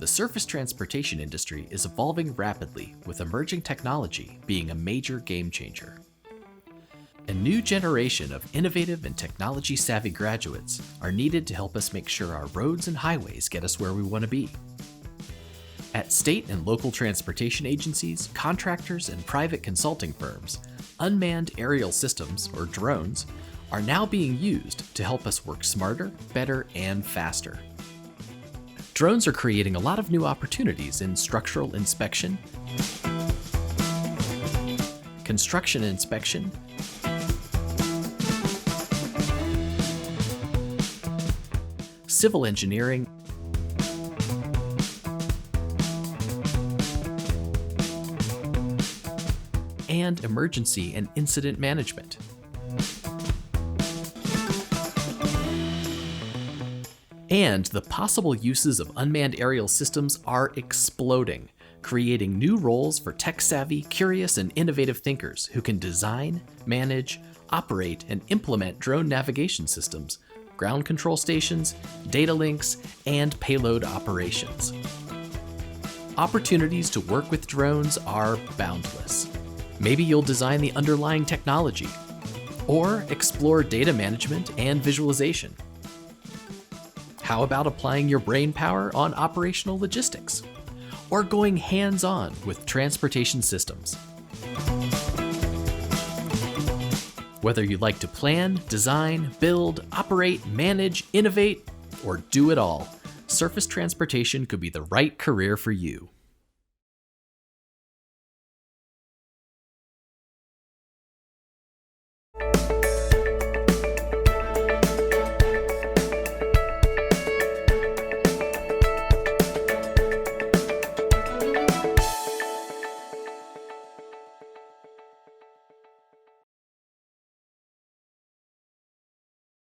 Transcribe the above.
The surface transportation industry is evolving rapidly, with emerging technology being a major game changer. A new generation of innovative and technology-savvy graduates are needed to help us make sure our roads and highways get us where we want to be. At state and local transportation agencies, contractors, and private consulting firms, unmanned aerial systems, or drones, are now being used to help us work smarter, better, and faster. Drones are creating a lot of new opportunities in structural inspection, construction inspection, civil engineering, and emergency and incident management. And the possible uses of unmanned aerial systems are exploding, creating new roles for tech-savvy, curious, and innovative thinkers who can design, manage, operate, and implement drone navigation systems, ground control stations, data links, and payload operations. Opportunities to work with drones are boundless. Maybe you'll design the underlying technology, or explore data management and visualization. How about applying your brainpower on operational logistics? Or going hands-on with transportation systems? Whether you like to plan, design, build, operate, manage, innovate, or do it all, surface transportation could be the right career for you.